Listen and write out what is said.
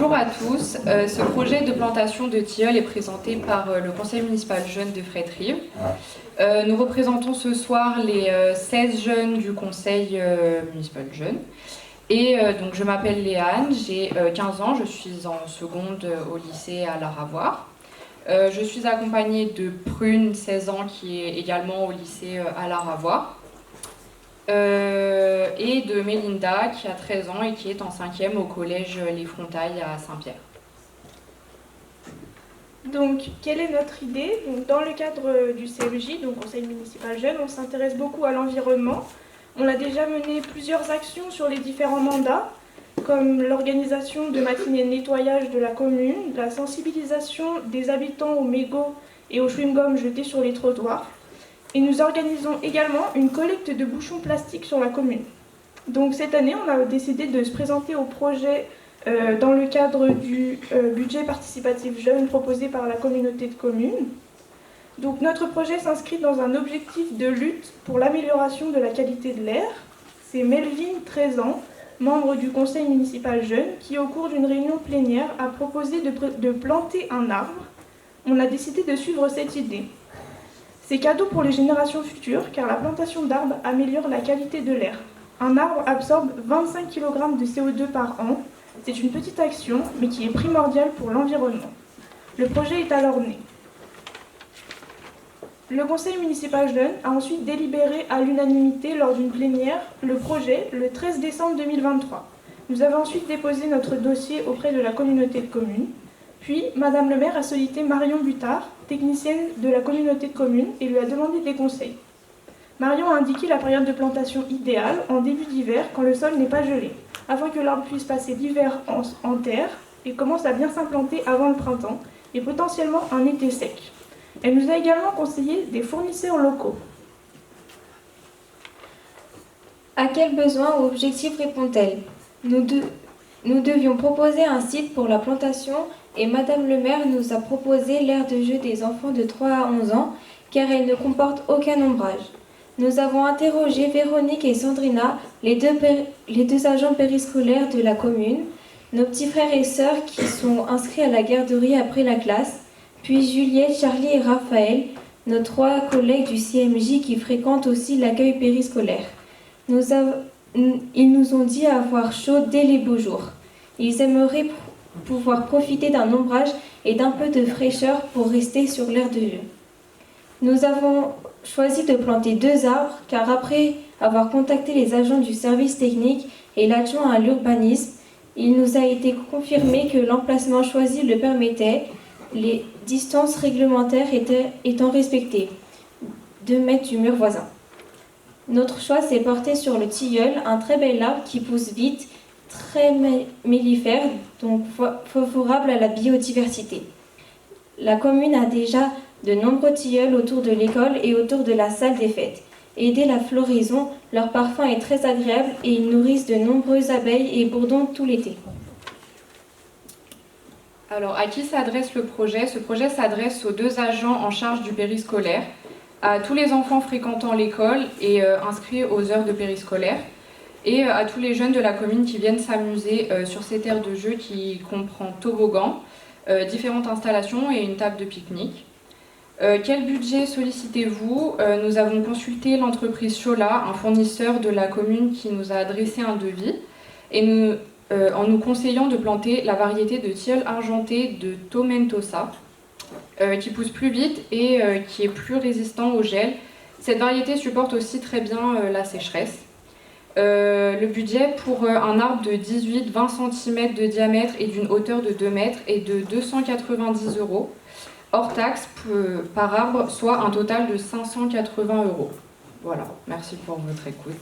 Bonjour à tous, ce projet de plantation de tilleuls est présenté par le conseil municipal jeune de Fréterive. Nous représentons ce soir les 16 jeunes du conseil municipal jeune. Et donc je m'appelle Léane, j'ai 15 ans, je suis en seconde au lycée à Laravoir. Je suis accompagnée de Prune, 16 ans, qui est également au lycée à Laravoir. Et de Mélinda qui a 13 ans et qui est en 5e au collège Les Frontailles à Saint-Pierre. Donc, quelle est notre idée? Donc, dans le cadre du CMJ, donc Conseil municipal jeune, on s'intéresse beaucoup à l'environnement. On a déjà mené plusieurs actions sur les différents mandats, comme l'organisation de matinées de nettoyage de la commune, la sensibilisation des habitants aux mégots et aux chewing-gums jetés sur les trottoirs. Et nous organisons également une collecte de bouchons plastiques sur la commune. Donc cette année, on a décidé de se présenter au projet dans le cadre du budget participatif jeune proposé par la communauté de communes. Donc notre projet s'inscrit dans un objectif de lutte pour l'amélioration de la qualité de l'air. C'est Melvin, 13 ans, membre du conseil municipal jeune, qui au cours d'une réunion plénière a proposé de planter un arbre. On a décidé de suivre cette idée. C'est cadeau pour les générations futures car la plantation d'arbres améliore la qualité de l'air. Un arbre absorbe 25 kg de CO2 par an. C'est une petite action, mais qui est primordiale pour l'environnement. Le projet est alors né. Le conseil municipal jeune a ensuite délibéré à l'unanimité lors d'une plénière le projet le 13 décembre 2023. Nous avons ensuite déposé notre dossier auprès de la communauté de communes. Puis, Madame le maire a sollicité Marion Butard, technicienne de la communauté de communes, et lui a demandé des conseils. Marion a indiqué la période de plantation idéale, en début d'hiver, quand le sol n'est pas gelé, afin que l'arbre puisse passer l'hiver en terre et commence à bien s'implanter avant le printemps, et potentiellement un été sec. Elle nous a également conseillé des fournisseurs locaux. À quels besoins ou objectifs répond-elle? Nous devions proposer un site pour la plantation et Madame le maire nous a proposé l'aire de jeu des enfants de 3 à 11 ans car elle ne comporte aucun ombrage. Nous avons interrogé Véronique et Sandrina, les deux agents périscolaires de la commune, nos petits frères et sœurs qui sont inscrits à la garderie après la classe, puis Juliette, Charlie et Raphaël, nos 3 collègues du CMJ qui fréquentent aussi l'accueil périscolaire. Ils nous ont dit avoir chaud dès les beaux jours. Ils aimeraient pouvoir profiter d'un ombrage et d'un peu de fraîcheur pour rester sur l'aire de jeu. Nous avons choisi de planter 2 arbres car après avoir contacté les agents du service technique et l'adjoint à l'urbanisme, il nous a été confirmé que l'emplacement choisi le permettait, les distances réglementaires étant respectées, 2 mètres du mur voisin. Notre choix s'est porté sur le tilleul, un très bel arbre qui pousse vite, très mellifère, donc favorable à la biodiversité. La commune a déjà de nombreux tilleuls autour de l'école et autour de la salle des fêtes. Et dès la floraison, leur parfum est très agréable et ils nourrissent de nombreuses abeilles et bourdons tout l'été. Alors, à qui s'adresse le projet? Ce projet s'adresse aux 2 agents en charge du périscolaire, à tous les enfants fréquentant l'école et inscrits aux heures de périscolaire, et à tous les jeunes de la commune qui viennent s'amuser sur cette aire de jeu qui comprend toboggan, différentes installations et une table de pique-nique. Quel budget sollicitez-vous? Nous avons consulté l'entreprise Chola, un fournisseur de la commune qui nous a adressé un devis, et en nous conseillant de planter la variété de tilleul argenté de Tomentosa, qui pousse plus vite et qui est plus résistant au gel. Cette variété supporte aussi très bien la sécheresse. Le budget pour un arbre de 18-20 cm de diamètre et d'une hauteur de 2 mètres est de 290 €, hors taxe par arbre, soit un total de 580 €. Voilà, merci pour votre écoute.